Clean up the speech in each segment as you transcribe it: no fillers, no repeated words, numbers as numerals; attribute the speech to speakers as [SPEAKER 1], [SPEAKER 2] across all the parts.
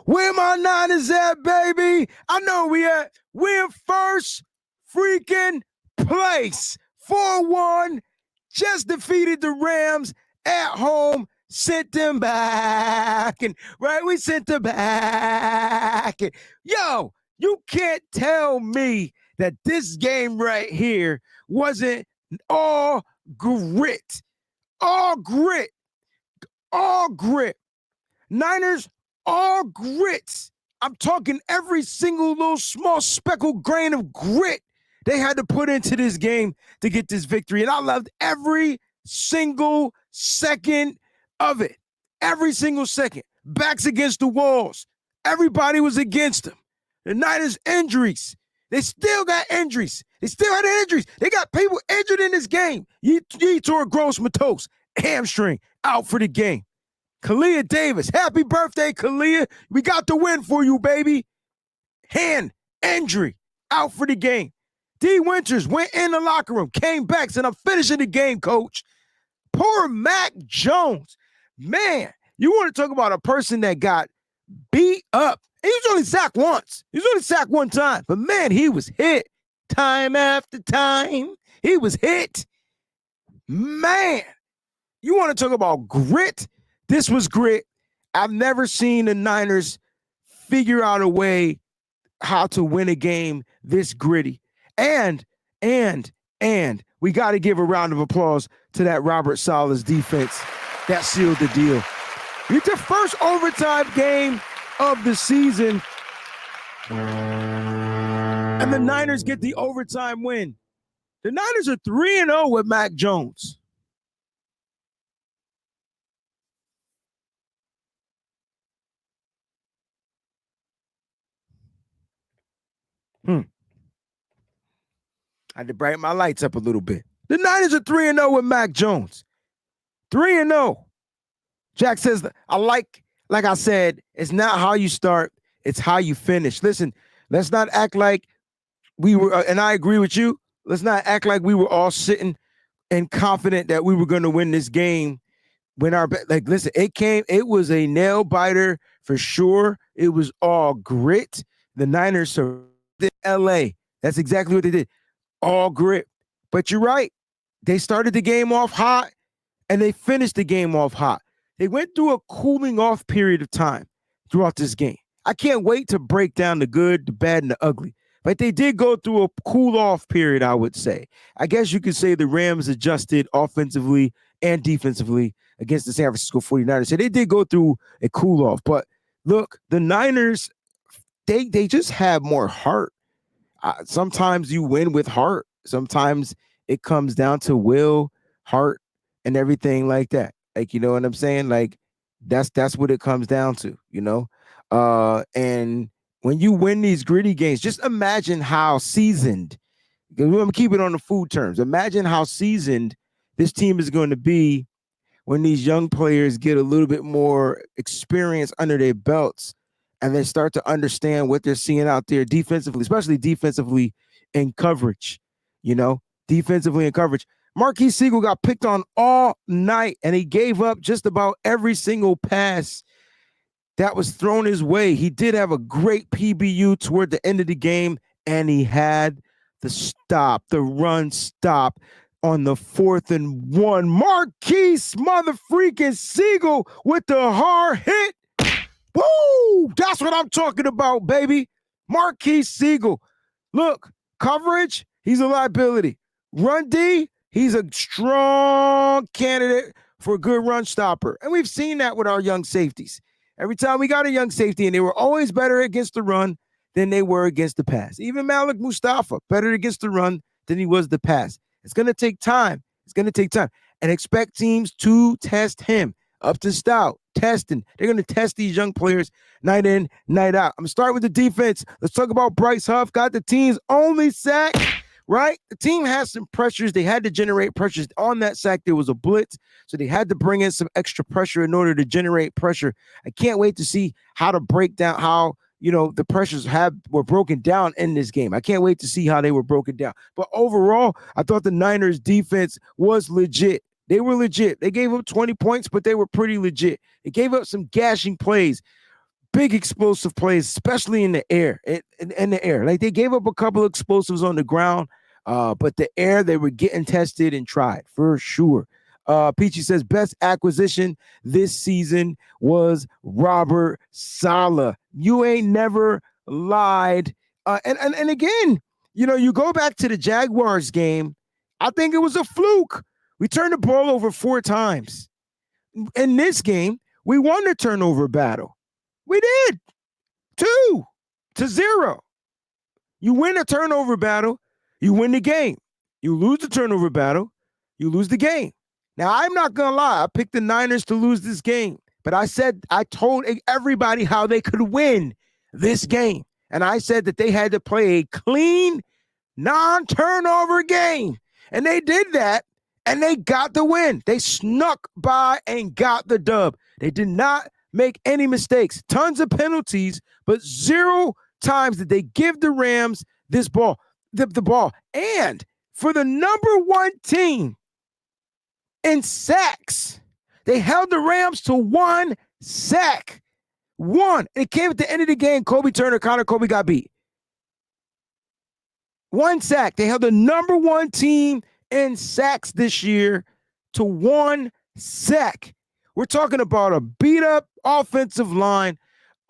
[SPEAKER 1] Where my Niners at, baby? I know we at. We're in first freaking place. 4-1. Just defeated the Rams at home. Sent them back. And right, we sent them back. And, yo, you can't tell me that this game right here wasn't all grit. All grit. All grit. Niners, all grits. I'm talking every single little small speckled grain of grit they had to put into this game to get this victory. And I loved every single second of it. Every single second. Backs against the walls. Everybody was against them. The Niners injuries. They still got injuries. They still had injuries. They got people injured in this game. He tore a gross matos, hamstring, out for the game. Kalia Davis, happy birthday, Kalia. We got the win for you, baby. Hand injury, out for the game. D. Winters went in the locker room, came back, said, I'm finishing the game, coach. Poor Mac Jones. Man, you want to talk about a person that got beat up. He was only sacked once. He was only sacked one time. But, man, he was hit time after time. He was hit. Man, you want to talk about grit? This was grit. I've never seen the Niners figure out a way how to win a game this gritty. And we got to give a round of applause to that Robert Saleh's defense. That sealed the deal. It's the first overtime game of the season. And the Niners get the overtime win. The Niners are 3-0 with Mac Jones. I had to brighten my lights up a little bit. The Niners are 3-0 with Mac Jones. 3-0. Jack says, like I said, it's not how you start, it's how you finish. Listen, let's not act like we were, and I agree with you, let's not act like we were all sitting and confident that we were going to win this game when listen, it was a nail biter for sure. It was all grit. The Niners are in LA. That's exactly what they did. All grit. But you're right. They started the game off hot and they finished the game off hot. They went through a cooling off period of time throughout this game. I can't wait to break down the good, the bad, and the ugly. But they did go through a cool off period, I would say. I guess you could say the Rams adjusted offensively and defensively against the San Francisco 49ers. So they did go through a cool off. But look, the Niners, they just have more heart. Sometimes you win with heart. Sometimes it comes down to will, heart, and everything like that. Like, you know what I'm saying? Like, that's what it comes down to, you know? And when you win these gritty games, just imagine how seasoned, because we're going to keep it on the food terms. Imagine how seasoned this team is going to be when these young players get a little bit more experience under their belts and they start to understand what they're seeing out there defensively, especially defensively in coverage, you know, defensively in coverage. Marquise Siegel got picked on all night, and he gave up just about every single pass that was thrown his way. He did have a great PBU toward the end of the game, and he had the run stop on the 4th and 1. Marquise motherfreaking Siegel with the hard hit. Woo! That's what I'm talking about, baby. Marquise Siegel. Look, coverage, he's a liability. Run D, he's a strong candidate for a good run stopper. And we've seen that with our young safeties. Every time we got a young safety, and they were always better against the run than they were against the pass. Even Malik Mustafa, better against the run than he was the pass. It's going to take time. It's going to take time. And expect teams to test him up to stout, testing. They're going to test these young players night in, night out. I'm going to start with the defense. Let's talk about Bryce Huff. Got the team's only sack. Right? The team has some pressures. They had to generate pressures. On that sack, there was a blitz, so they had to bring in some extra pressure in order to generate pressure. I can't wait to see how to break down how, you know, the pressures were broken down in this game. I can't wait to see how they were broken down. But overall, I thought the Niners defense was legit. They were legit. They gave up 20 points, but they were pretty legit. They gave up some gashing plays. big explosive plays, especially in the air. In the air, like they gave up a couple of explosives on the ground, but the air they were getting tested and tried for sure. Peachy says best acquisition this season was Robert Saleh. You ain't never lied. And again, you go back to the Jaguars game. I think it was a fluke. We turned the ball over 4 times. In this game, we won the turnover battle. We did 2-0. You win a turnover battle, you win the game. You lose the turnover battle, you lose the game. Now, I'm not going to lie. I picked the Niners to lose this game, but I told everybody how they could win this game. And I said that they had to play a clean, non-turnover game. And they did that, and they got the win. They snuck by and got the dub. They did not make any mistakes. Tons of penalties, but 0 times did they give the Rams this ball, the ball. And for the number 1 team in sacks, they held the Rams to 1 sack. 1. It came at the end of the game. Kobe got beat. 1 sack. They held the number 1 team in sacks this year to 1 sack. We're talking about a beat-up offensive line,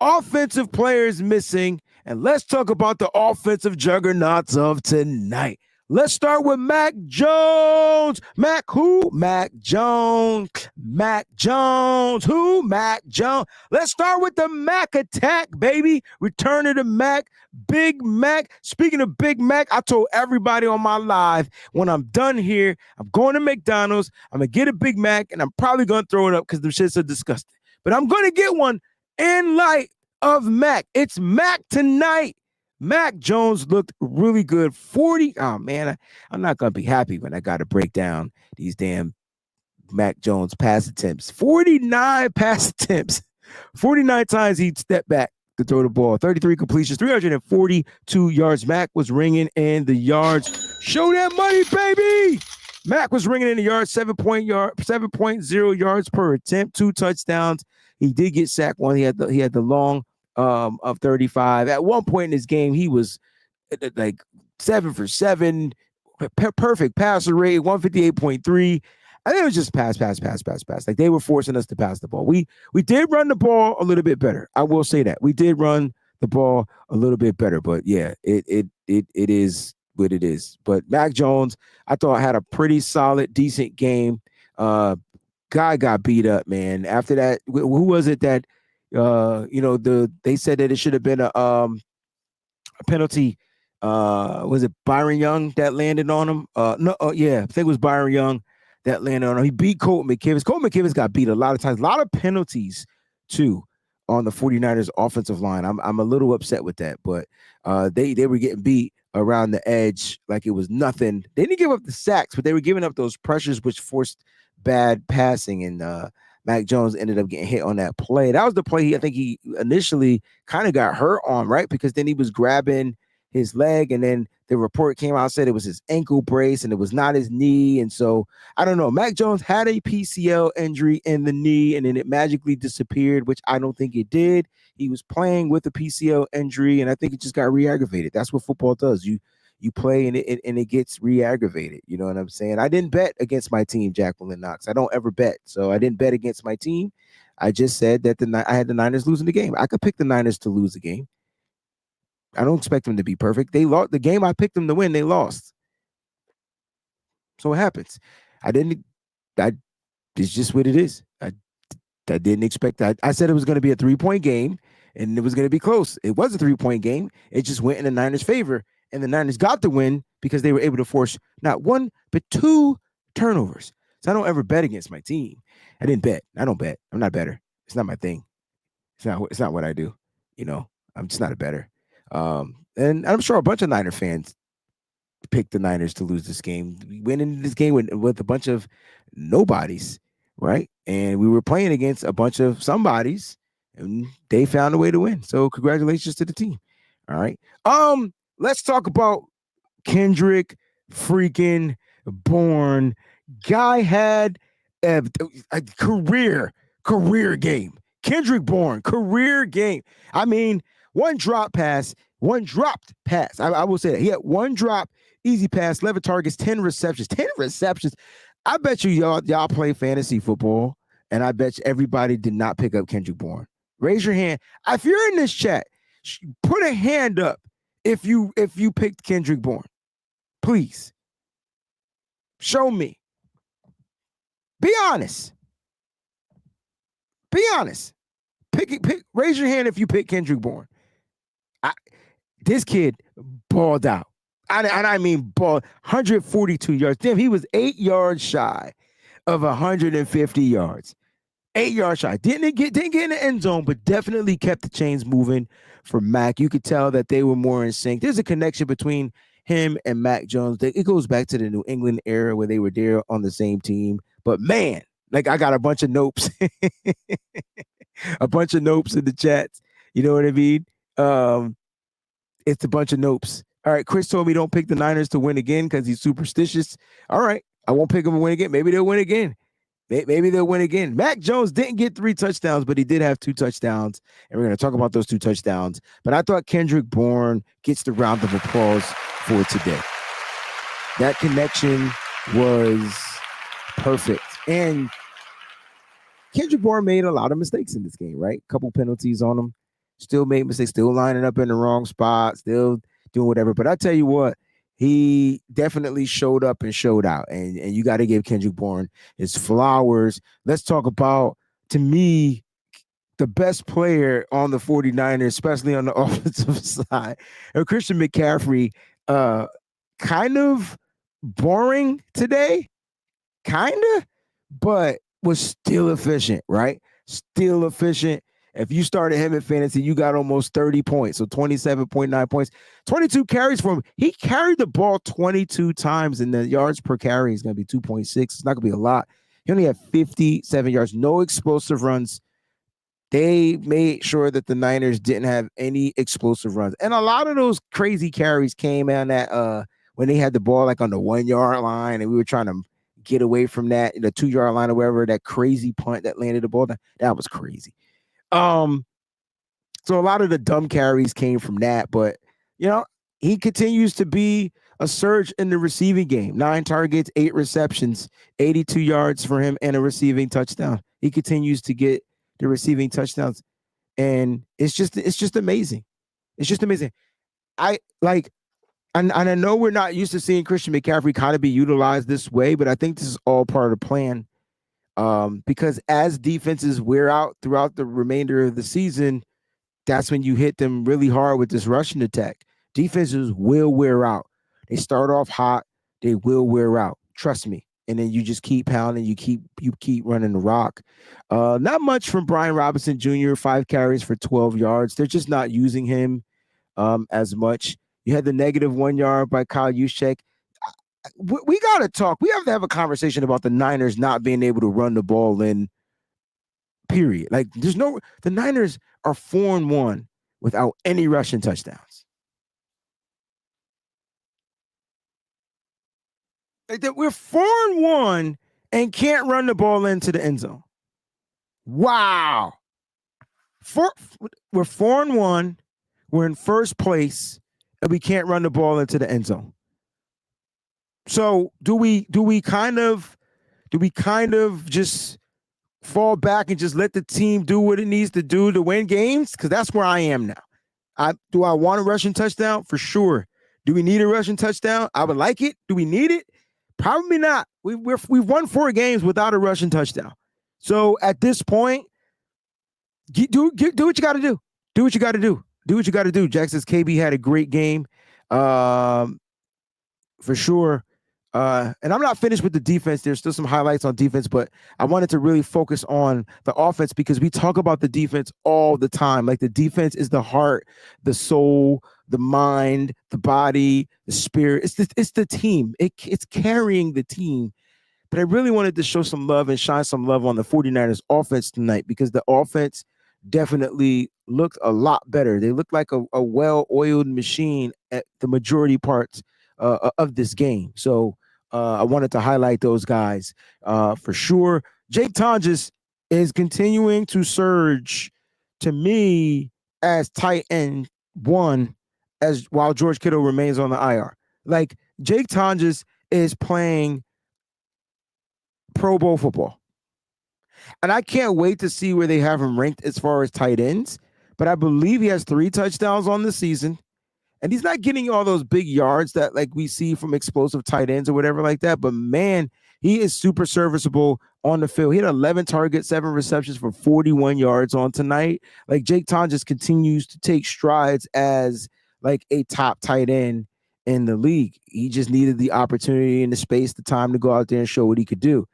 [SPEAKER 1] offensive players missing, and let's talk about the offensive juggernauts of tonight. Let's start with Mac Jones. Mac who? Mac Jones. Mac Jones. Who? Mac Jones. Let's start with the Mac attack, baby. Return to the Mac. Big Mac. Speaking of Big Mac, I told everybody on my live, when I'm done here, I'm going to McDonald's. I'm going to get a Big Mac, and I'm probably going to throw it up because the shits are disgusting. But I'm going to get one in light of Mac. It's Mac tonight. Mac Jones looked really good. 40. Oh, man, I'm not going to be happy when I got to break down these damn Mac Jones pass attempts. 49 pass attempts. 49 times he stepped back to throw the ball. 33 completions, 342 yards. Mac was ringing in the yards. Show that money, baby. Mac was ringing in the yards, 7.0 yards per attempt, 2 touchdowns. He did get sacked one. He had the long of 35. At one point in this game, he was like 7 for 7, perfect passer rate, 158.3. I think it was just pass. Like they were forcing us to pass the ball. We did run the ball a little bit better. I will say that. We did run the ball a little bit better, but yeah, it is what it is. But Mac Jones, I thought had a pretty solid, decent game. Guy got beat up, man. After that, who was it that they said that it should have been a penalty. Was it Byron Young that landed on him? Yeah, I think it was Byron Young that landed on him. He beat Colt McKivitz. Colt McKivitz got beat a lot of times, a lot of penalties too on the 49ers offensive line. I'm a little upset with that, but they were getting beat around the edge like it was nothing. They didn't give up the sacks, but they were giving up those pressures which forced bad passing, and Mac Jones ended up getting hit on that play. That was the play I think he initially kind of got hurt on, right? Because then he was grabbing his leg, and then the report came out, said it was his ankle brace and it was not his knee. And so I don't know. Mac Jones had a PCL injury in the knee, and then it magically disappeared, which I don't think it did. He was playing with a PCL injury, and I think it just got re-aggravated. That's what football does. You play and it gets re-aggravated. You know what I'm saying? I didn't bet against my team, Jacqueline Knox. I don't ever bet. So I didn't bet against my team. I just said that I had the Niners losing the game. I could pick the Niners to lose the game. I don't expect them to be perfect. They lost the game I picked them to win. They lost. So it happens. It's just what it is. I didn't expect that. I said it was going to be a 3-point game, and it was going to be close. It was a 3-point game. It just went in the Niners' favor, and the Niners got the win because they were able to force not 1, but 2 turnovers. So I don't ever bet against my team. I didn't bet. I don't bet. I'm not a better. It's not my thing. It's not what I do. I'm just not a better. And I'm sure a bunch of Niner fans picked the Niners to lose this game. We went into this game with a bunch of nobodies, right? And we were playing against a bunch of somebodies, and they found a way to win. So congratulations to the team. All right. Let's talk about Kendrick freaking Bourne. Guy had a career game. Kendrick Bourne, career game. I mean, one dropped pass. I will say that. He had one drop, easy pass, 11 targets, 10 receptions. 10 receptions. I bet you y'all play fantasy football, and I bet you everybody did not pick up Kendrick Bourne. Raise your hand. If you're in this chat, put a hand up if you picked Kendrick Bourne. Please. Show me. Be honest. Be honest. Raise your hand if you pick Kendrick Bourne. This kid balled out. I mean, ball 142 yards. Damn, he was 8 yards shy of 150 yards. 8 yards shy. Didn't get in the end zone, but definitely kept the chains moving for Mac. You could tell that they were more in sync. There's a connection between him and Mac Jones. It goes back to the New England era where they were there on the same team. But man, like I got a bunch of nopes. A bunch of nopes in the chats. You know what I mean? It's a bunch of nopes. All right, Chris told me don't pick the Niners to win again because he's superstitious. All right, I won't pick them to win again. Maybe they'll win again. Maybe they'll win again. Mac Jones didn't get 3 touchdowns, but he did have 2 touchdowns, and we're going to talk about those 2 touchdowns. But I thought Kendrick Bourne gets the round of applause for today. That connection was perfect. And Kendrick Bourne made a lot of mistakes in this game, right? A couple penalties on him. Still made mistakes, still lining up in the wrong spot, still doing whatever. But I tell you what, he definitely showed up and showed out. And you got to give Kendrick Bourne his flowers. Let's talk about, to me, the best player on the 49ers, especially on the offensive side. And Christian McCaffrey, kind of boring today, but was still efficient, right? Still efficient. If you started him in fantasy, you got almost 30 points. So 27.9 points, 22 carries for him. He carried the ball 22 times, and the yards per carry is going to be 2.6. It's not going to be a lot. He only had 57 yards, no explosive runs. They made sure that the Niners didn't have any explosive runs. And a lot of those crazy carries came on that when they had the ball like on the 1 yard line, and we were trying to get away from that, the 2 yard line or wherever, that crazy punt that landed the ball. That was crazy. So a lot of the dumb carries came from that, but he continues to be a surge in the receiving game. 9 targets, 8 receptions, 82 yards for him, and a receiving touchdown. He continues to get the receiving touchdowns, and it's just amazing. It's just amazing. I know we're not used to seeing Christian McCaffrey kind of be utilized this way, but I think this is all part of the plan. Because as defenses wear out throughout the remainder of the season, that's when you hit them really hard with this rushing attack. Defenses will wear out. They start off hot, they will wear out. Trust me. And then you just keep pounding, you keep running the rock. Not much from Brian Robinson Jr., 5 carries for 12 yards. They're just not using him as much. You had the negative -1 yard by Kyle Juszczyk. We got to talk. We have to have a conversation about the Niners not being able to run the ball in, period. Like, the Niners are 4-1 without any rushing touchdowns. Like, we're 4-1 and can't run the ball into the end zone. Wow. We're 4-1. We're in first place, and we can't run the ball into the end zone. So do we kind of just fall back and just let the team do what it needs to do to win games? Because that's where I am now. Do I want a rushing touchdown? For sure. Do we need a rushing touchdown? I would like it. Do we need it? Probably not. We've won 4 games without a rushing touchdown. So at this point, do what you got to do. Do what you got to do. Do what you got to do. Jack says KB had a great game. For sure. And I'm not finished with the defense. There's still some highlights on defense, but I wanted to really focus on the offense because we talk about the defense all the time. Like, the defense is the heart, the soul, the mind, the body, the spirit. It's the team. It's carrying the team. But I really wanted to show some love and shine some love on the 49ers offense tonight because the offense definitely looked a lot better. They looked like a well-oiled machine at the majority parts of this game. So I wanted to highlight those guys for sure. Jake Tonjes, is continuing to surge to me as tight end one as while George Kittle remains on the IR. Like Jake Tonges is playing Pro Bowl football. And I can't wait to see where they have him ranked as far as tight ends. But I believe he has 3 touchdowns on the season. And he's not getting all those big yards that like we see from explosive tight ends or whatever like that. But man, he is super serviceable on the field. He had 11 targets, 7 receptions for 41 yards on tonight. Like Jake Tonges continues to take strides as like a top tight end in the league. He just needed the opportunity and the space, the time to go out there and show what he could do.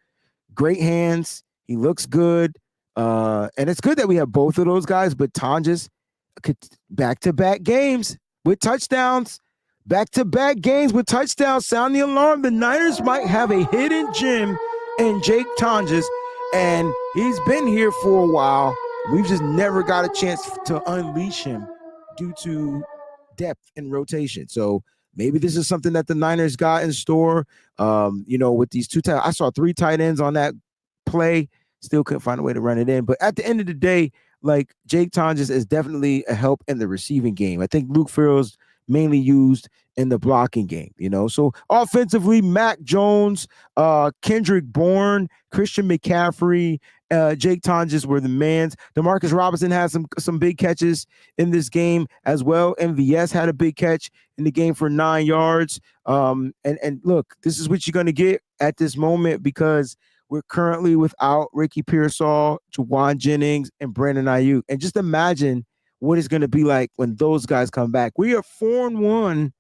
[SPEAKER 1] Great hands. He looks good. And it's good that we have both of those guys, but Tonges could back-to-back games with touchdowns. Back-to-back games with touchdowns. Sound the alarm. The Niners might have a hidden gem in Jake Tonges, and he's been here for a while. We've just never got a chance to unleash him due to depth and rotation. So maybe this is something that the Niners got in store. With these I saw 3 tight ends on that play. Still couldn't find a way to run it in. But at the end of the day, like Jake Tonges is definitely a help in the receiving game. I think Luke Farrell's mainly used in the blocking game, So offensively, Mac Jones, Kendrick Bourne, Christian McCaffrey, Jake Tonges were the mans. Demarcus Robinson had some big catches in this game as well. MVS had a big catch in the game for 9 yards. And look, this is what you're going to get at this moment because we're currently without Ricky Pearsall, Juwan Jennings, and Brandon Ayuk. And just imagine what it's going to be like when those guys come back. We are 4-1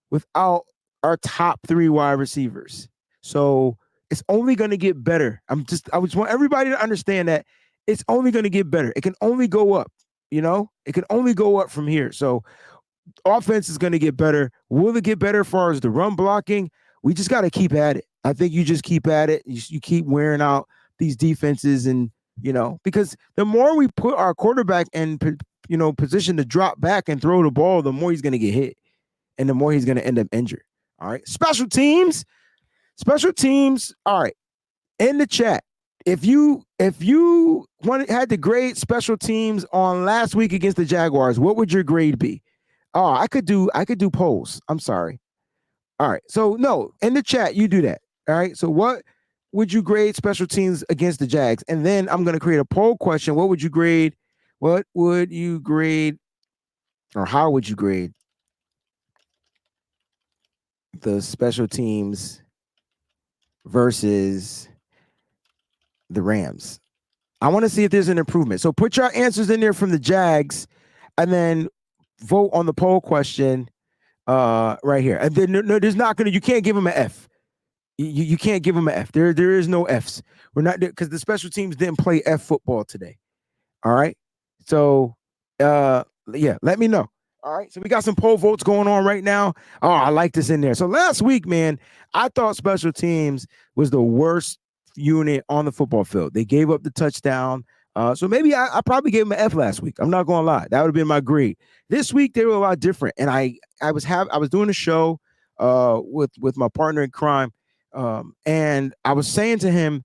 [SPEAKER 1] without our top 3 wide receivers. So it's only going to get better. I just want everybody to understand that it's only going to get better. It can only go up, It can only go up from here. So offense is going to get better. Will it get better as far as the run blocking? We just got to keep at it. I think you just keep at it. You keep wearing out these defenses and, because the more we put our quarterback in, position to drop back and throw the ball, the more he's going to get hit and the more he's going to end up injured. All right. Special teams. All right. In the chat, if you had to grade special teams on last week against the Jaguars, what would your grade be? Oh, I could do polls. I'm sorry. All right. So no, in the chat, you do that. All right. So what would you grade special teams against the Jags? And then I'm going to create a poll question. What would you grade? Or how would you grade the special teams versus the Rams? I want to see if there's an improvement. So put your answers in there from the Jags and then vote on the poll question right here. And then no, there's not going to, you can't give them an F. You can't give them an F. There is no Fs. We're not, because the special teams didn't play F football today. All right. So, let me know. All right. So we got some poll votes going on right now. Oh, I like this in there. So last week, man, I thought special teams was the worst unit on the football field. They gave up the touchdown. So maybe I probably gave them an F last week. I'm not going to lie. That would have been my grade. This week, they were a lot different. And I was doing a show with my partner in crime. And I was saying to him,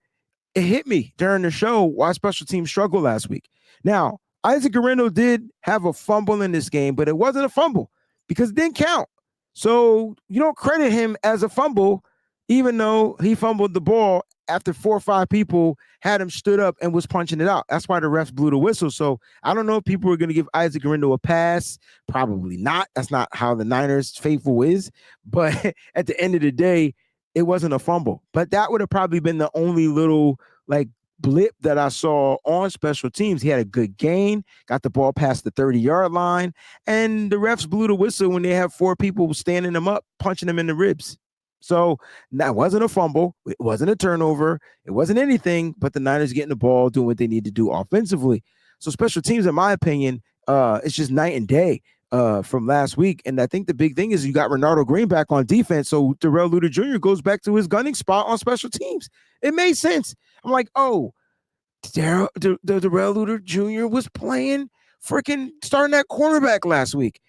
[SPEAKER 1] it hit me during the show why special teams struggled last week. Now, Isaac Guerrero did have a fumble in this game, but it wasn't a fumble because it didn't count. So you don't credit him as a fumble, even though he fumbled the ball after 4 or 5 people had him stood up and was punching it out. That's why the refs blew the whistle. So I don't know if people are going to give Isaac Guerrero a pass. Probably not. That's not how the Niners faithful is. But at the end of the day, it wasn't a fumble. But that would have probably been the only little blip that I saw on special teams. He had a good gain, got the ball past the 30-yard line, and the refs blew the whistle when they have 4 people standing him up, punching him in the ribs. So that wasn't a fumble. It wasn't a turnover. It wasn't anything, but the Niners getting the ball, doing what they need to do offensively. So special teams, in my opinion, it's just night and day from last week. And I think the big thing is you got Renardo Green back on defense. So Darrell Luter Jr. goes back to his gunning spot on special teams. It made sense. I'm like, oh, Darrell Luter Jr. was playing freaking starting that cornerback last week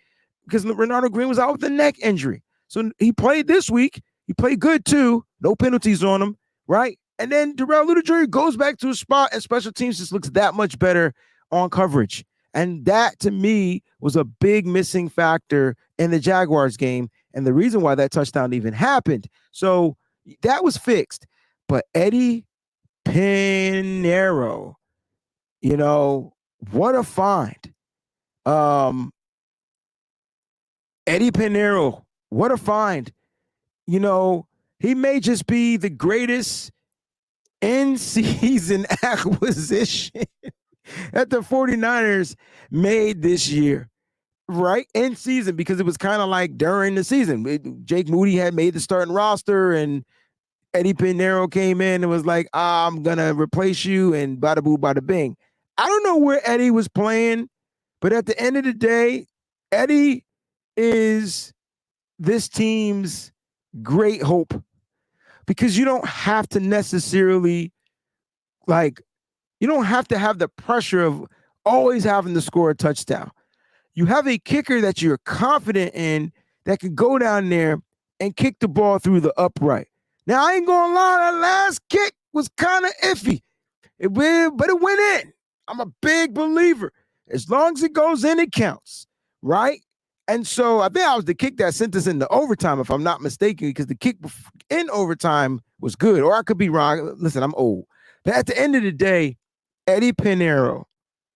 [SPEAKER 1] because Renardo Green was out with a neck injury. So he played this week. He played good too. No penalties on him, right? And then Darrell Luter Jr. goes back to his spot, and special teams just looks that much better on coverage. And that, to me, was a big missing factor in the Jaguars game, and the reason why that touchdown even happened. So that was fixed. But Eddie Pinheiro, what a find. Eddie Pinheiro, what a find. He may just be the greatest in-season acquisition that the 49ers made this year, right? In season, because it was kind of like during the season. Jake Moody had made the starting roster, and Eddie Pinheiro came in and was like, I'm going to replace you, and bada boo, bada bing. I don't know where Eddie was playing, but at the end of the day, Eddie is this team's great hope, because you don't have to necessarily, you don't have to have the pressure of always having to score a touchdown. You have a kicker that you're confident in that can go down there and kick the ball through the upright. Now, I ain't gonna lie, that last kick was kind of iffy, but it went in. I'm a big believer. As long as it goes in, it counts, right? And so I think I was the kick that sent us into overtime, if I'm not mistaken, because the kick in overtime was good, or I could be wrong. Listen, I'm old. But at the end of the day, Eddie De Niro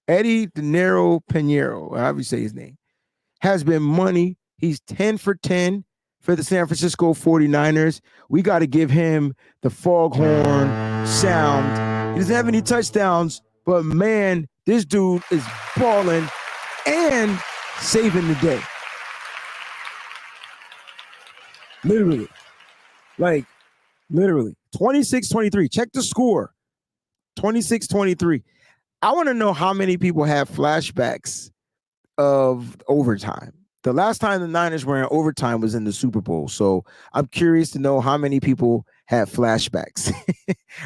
[SPEAKER 1] Pinheiro, however you say his name, has been money. He's 10 for 10 for the San Francisco 49ers. We got to give him the foghorn sound. He doesn't have any touchdowns, but man, this dude is balling and saving the day. Literally. 26-23. Check the score. 26-23. I want to know how many people have flashbacks of overtime. The last time the Niners were in overtime was in the Super Bowl. So I'm curious to know how many people have flashbacks.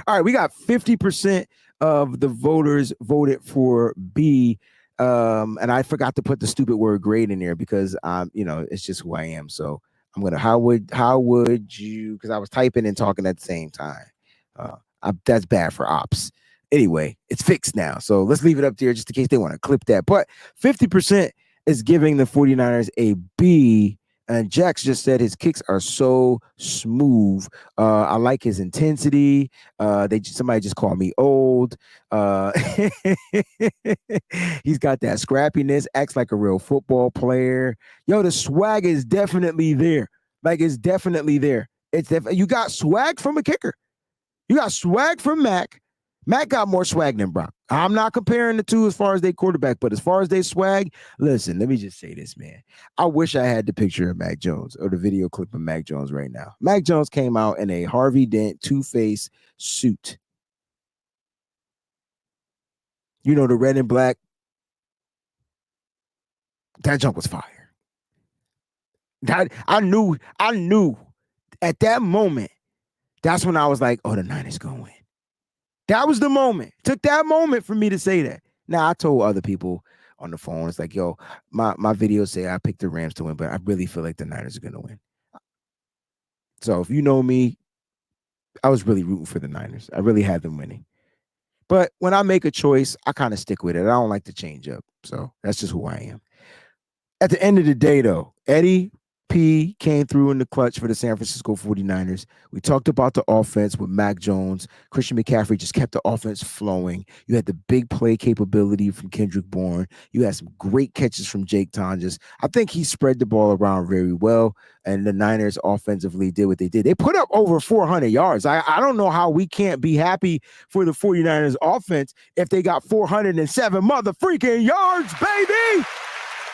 [SPEAKER 1] All right, we got 50% of the voters voted for B. And I forgot to put the stupid word grade in there because it's just who I am. So I'm gonna how would you, because I was typing and talking at the same time. That's bad for ops. Anyway, it's fixed now. So let's leave it up there just in case they want to clip that. But 50% is giving the 49ers a B. And Jax just said his kicks are so smooth. I like his intensity. Somebody just called me old. He's got that scrappiness, acts like a real football player. Yo, the swag is definitely there. It's definitely there. You got swag from a kicker. You got swag from Mac. Mac got more swag than Brock. I'm not comparing the two as far as they quarterback, but as far as they swag, listen, let me just say this, man. I wish I had the picture of Mac Jones or the video clip of Mac Jones right now. Mac Jones came out in a Harvey Dent Two-Face suit. The red and black. That jump was fire. I knew at that moment, that's when I was like, oh, the Niners going to win. That was the moment. It took that moment for me to say that. Now, I told other people on the phone, it's like, yo, my videos say I picked the Rams to win, but I really feel like the Niners are going to win. So if you know me, I was really rooting for the Niners. I really had them winning. But when I make a choice, I kind of stick with it. I don't like to change up. So that's just who I am. At the end of the day, though, Eddie P came through in the clutch for the San Francisco 49ers. We talked about the offense with Mac Jones. Christian McCaffrey just kept the offense flowing. You had the big play capability from Kendrick Bourne. You had some great catches from Jake Tonjes. I think he spread the ball around very well, and the Niners offensively did what they did. They put up over 400 yards. I don't know how we can't be happy for the 49ers offense if they got 407 mother-freaking yards, baby!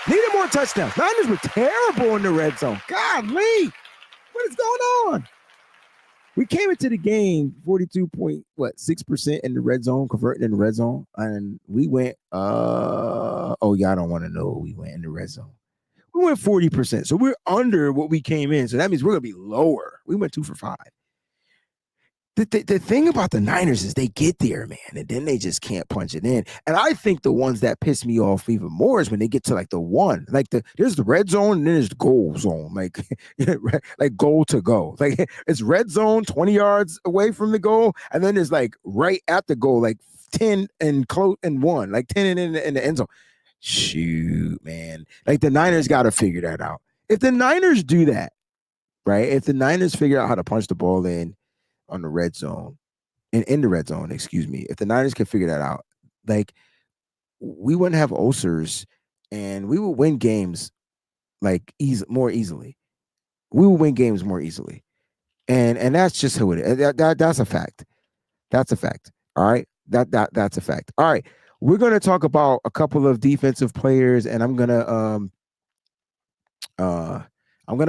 [SPEAKER 1] Needed more touchdowns. Niners were terrible in the red zone. Golly, what is going on? We came into the game 42.6% in the red zone, converting in the red zone, and we went. Y'all don't want to know what we went in the red zone. We went 40%, so we're under what we came in. So that means we're gonna be lower. We went 2 for 5. The thing about the Niners is they get there, man, and then they just can't punch it in. And I think the ones that piss me off even more is when they get to like the one, like there's the red zone and then there's the goal zone, like like goal to go. Like it's red zone 20 yards away from the goal, and then there's like right at the goal, like 10 and close and one, like 10 in the end zone. Shoot, man. Like the Niners got to figure that out. If the Niners do that, right? If the Niners figure out how to punch the ball in on the red zone, in the red zone, excuse me, if the Niners can figure that out, like we wouldn't have ulcers and we would win games like more easily. We will win games more easily. And that's just who it is. That's a fact. That's a fact. All right. That's a fact. All right. We're gonna talk about a couple of defensive players, and I'm gonna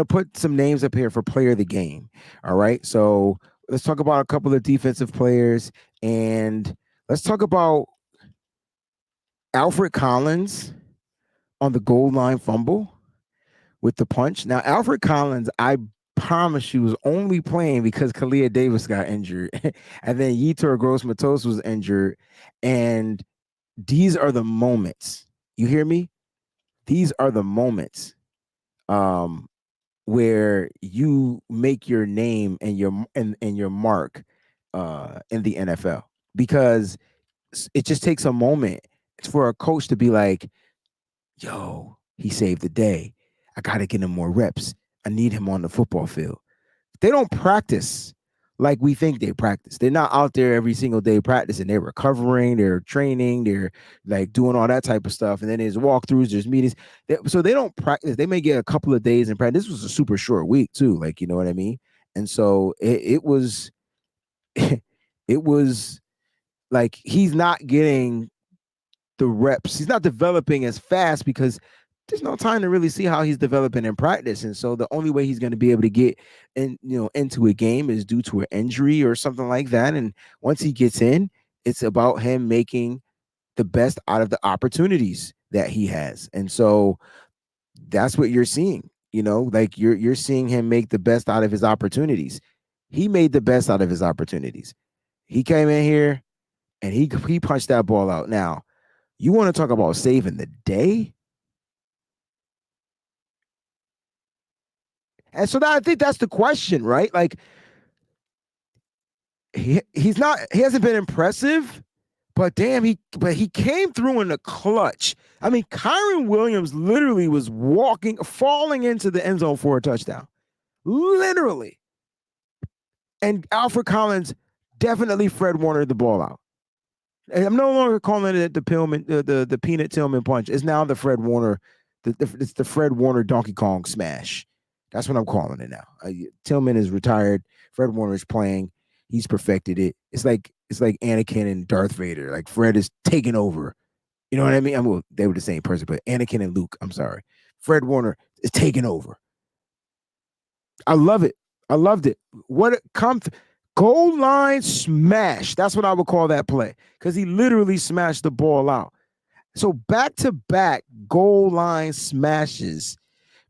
[SPEAKER 1] put some names up here for player of the game. All right. So let's talk about a couple of defensive players, and let's talk about Alfred Collins on the goal line fumble with the punch. Now, Alfred Collins, I promise you, was only playing because Kalia Davis got injured, and then Yetur Gross-Matos was injured, and these are the moments. You hear me? These are the moments where you make your name and your mark in the NFL, because it just takes a moment for a coach to be like, yo, he saved the day. I got to get him more reps. I need him on the football field. They don't practice like we think they practice. They're not out there every single day practicing. They're recovering, they're training, they're like doing all that type of stuff. And then there's walkthroughs, there's meetings. So they don't practice. They may get a couple of days in practice. This was a super short week too. Like, you know what I mean? And so it was, it was like, he's not getting the reps. He's not developing as fast because there's no time to really see how he's developing in practice. And so the only way he's going to be able to get into a game is due to an injury or something like that. And once he gets in, it's about him making the best out of the opportunities that he has. And so that's what you're seeing, like you're seeing him make the best out of his opportunities. He made the best out of his opportunities. He came in here and he punched that ball out. Now, you want to talk about saving the day? And so I think that's the question, right? Like he hasn't been impressive, but damn, he came through in the clutch. I mean, Kyron Williams literally was falling into the end zone for a touchdown. Literally. And Alfred Collins definitely Fred Warner the ball out. And I'm no longer calling it the Pillman, the Peanut Tillman punch. It's now the Fred Warner, it's the Fred Warner Donkey Kong smash. That's what I'm calling it now. Tillman is retired. Fred Warner is playing. He's perfected it. It's like Anakin and Darth Vader. Like Fred is taking over. You know what I mean? They were the same person, but Anakin and Luke. I'm sorry. Fred Warner is taking over. I love it. I loved it. Goal line smash. That's what I would call that play, because he literally smashed the ball out. So back-to-back goal line smashes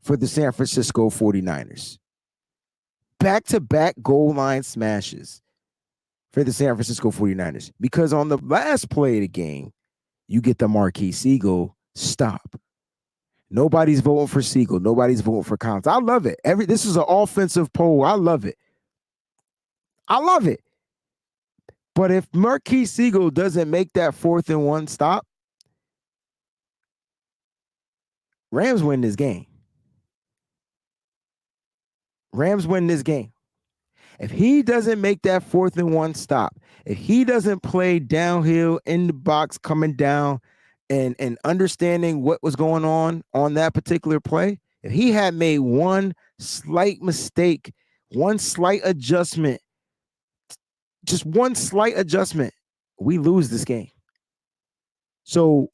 [SPEAKER 1] for the San Francisco 49ers. Back-to-back goal line smashes for the San Francisco 49ers. Because on the last play of the game, you get the Marquis Siegel stop. Nobody's voting for Siegel. Nobody's voting for Collins. I love it. This is an offensive poll. I love it. I love it. But if Marquis Siegel doesn't make that 4th and 1 stop, Rams win this game. Rams win this game. If he doesn't make that 4th and 1 stop, if he doesn't play downhill in the box, coming down and understanding what was going on that particular play, if he had made one slight mistake, one slight adjustment, just one slight adjustment, we lose this game. So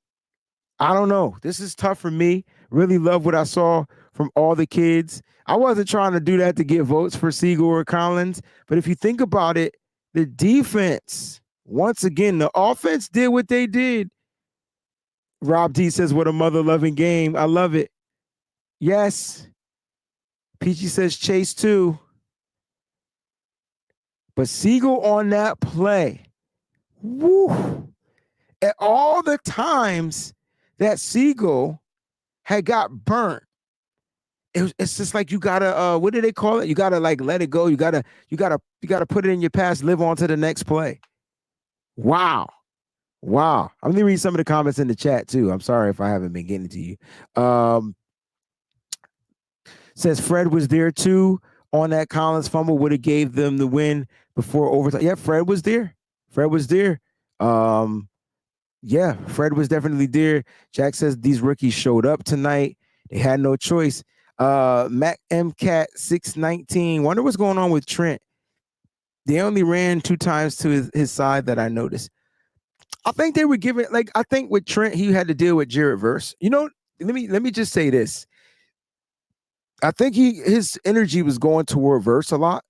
[SPEAKER 1] I don't know. This is tough for me. Really love what I saw from all the kids. I wasn't trying to do that to get votes for Siegel or Collins, but if you think about it, the defense, once again, the offense did what they did. Rob D says, what a mother-loving game. I love it. Yes. Peachy says Chase too. But Siegel on that play, woo, at all the times that Siegel had got burnt, it's just like you gotta what do they call it? You gotta like let it go. You gotta put it in your past, live on to the next play. Wow. Wow. I'm gonna read some of the comments in the chat too. I'm sorry if I haven't been getting to you. Says Fred was there too on that Collins fumble, would have gave them the win before overtime. Yeah, Fred was there. Fred was there. Yeah, Fred was definitely there. Jack says these rookies showed up tonight. They had no choice. Mac MCAT 619. Wonder what's going on with Trent. They only ran 2 times to his side that I noticed. I think they were giving, like, I think with Trent, he had to deal with Jared Verse. You know, let me just say this. I think his energy was going toward Verse a lot.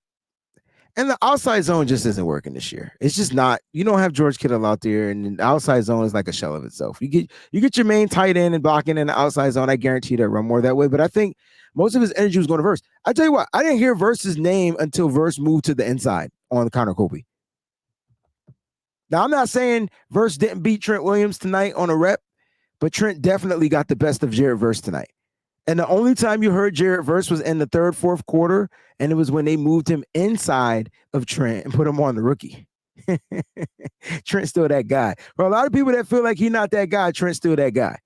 [SPEAKER 1] And the outside zone just isn't working this year. It's just not. You don't have George Kittle out there, and the outside zone is like a shell of itself. You get your main tight end and blocking in the outside zone. I guarantee that run more that way. But I think most of his energy was going to Verse. I tell you what, I didn't hear Verse's name until Verse moved to the inside on Connor Kobe. Now, I'm not saying Verse didn't beat Trent Williams tonight on a rep, but Trent definitely got the best of Jared Verse tonight. And the only time you heard Jared Verse was in the third, fourth quarter, and it was when they moved him inside of Trent and put him on the rookie. Trent's still that guy. For a lot of people that feel like he's not that guy, Trent's still that guy.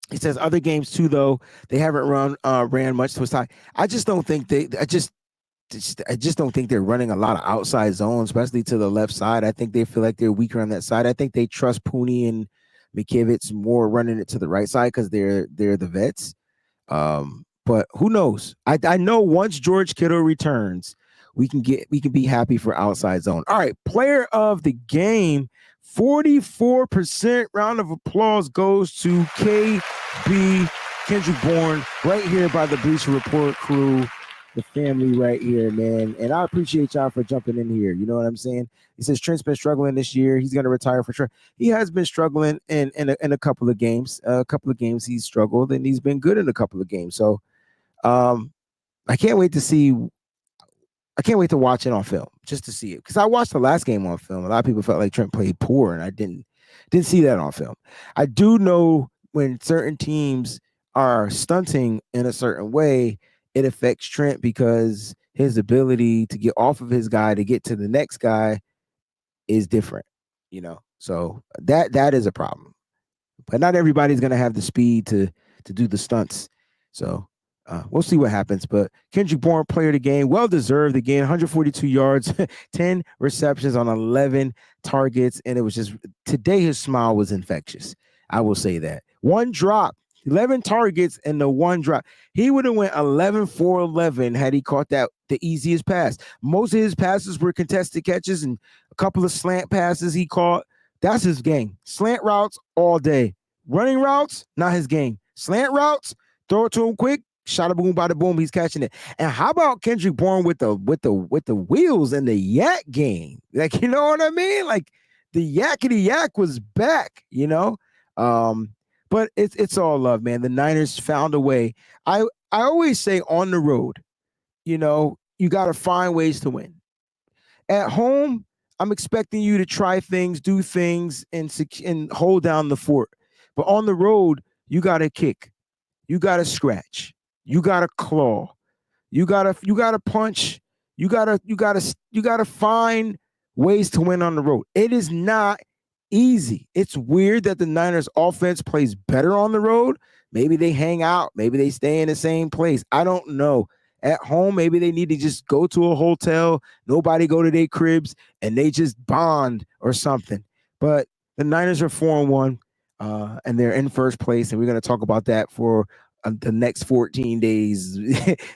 [SPEAKER 1] He says other games too, though, they haven't ran much to his side. I just don't think I just don't think they're running a lot of outside zones, especially to the left side. I think they feel like they're weaker on that side. I think they trust Pooney and McKivitz more running it to the right side because they're the vets. But who knows? I know once George Kittle returns, we can be happy for outside zone. All right, player of the game, 44% round of applause goes to KB Kendrick Bourne, right here by the Bleacher Report crew. The family right here, man. And I appreciate y'all for jumping in here. You know what I'm saying? He says Trent's been struggling this year. He's going to retire for sure. He has been struggling in a couple of games. A couple of games he's struggled, and he's been good in a couple of games. So I can't wait to see. I can't wait to watch it on film just to see it. Because I watched the last game on film. A lot of people felt like Trent played poor, and I didn't see that on film. I do know when certain teams are stunting in a certain way, it affects Trent because his ability to get off of his guy to get to the next guy is different, you know. So that is a problem. But not everybody's gonna have the speed to do the stunts. So we'll see what happens. But Kendrick Bourne, player of the game, well deserved again. 142 yards, 10 receptions on 11 targets, and it was just today his smile was infectious. I will say that. One drop. 11 targets and the one drop. He would have went 11-for-11 had he caught the easiest pass. Most of his passes were contested catches and a couple of slant passes he caught. That's his game. Slant routes all day. Running routes, not his game. Slant routes, throw it to him quick, shot a boom, bada boom, he's catching it. And how about Kendrick Bourne with the wheels and the yak game? Like, you know what I mean? Like the yakety yak was back, you know? But it's all love, man. The Niners found a way. I always say on the road, you know, you got to find ways to win. At home, I'm expecting you to try things, do things, and hold down the fort. But on the road, you got to kick. You got to scratch. You got to claw. You got to punch. You got to find ways to win on the road. It is not easy. It's weird that the Niners offense plays better on the road. Maybe they hang out. Maybe they stay in the same place. I don't know. At home, maybe they need to just go to a hotel, nobody go to their cribs, and they just bond or something. But the Niners are 4-1, and they're in first place, and we're going to talk about that for the next 14 days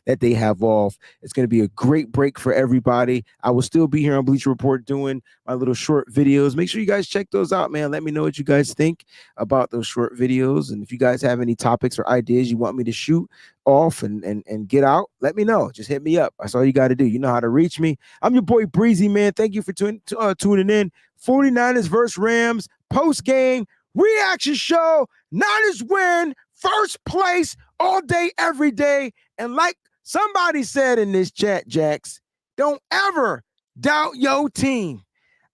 [SPEAKER 1] that they have off. It's going to be a great break for everybody. I will still be here on Bleacher Report doing my little short videos. Make sure you guys check those out, man. Let me know what you guys think about those short videos. And if you guys have any topics or ideas you want me to shoot off and get out, let me know. Just hit me up. That's all you got to do. You know how to reach me. I'm your boy Breezie, man. Thank you for tuning in. 49ers versus Rams post-game reaction show. Niners win. First place all day, every day. And like Somebody said in this chat, Jax, don't ever doubt your team.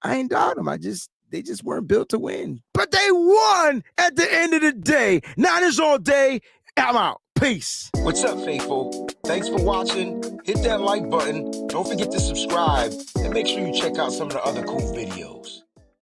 [SPEAKER 1] I ain't doubt them. They just weren't built to win. But they won at the end of the day. Niners all day. I'm out. Peace.
[SPEAKER 2] What's up, faithful? Thanks for watching. Hit that like button. Don't forget to subscribe. And make sure you check out some of the other cool videos.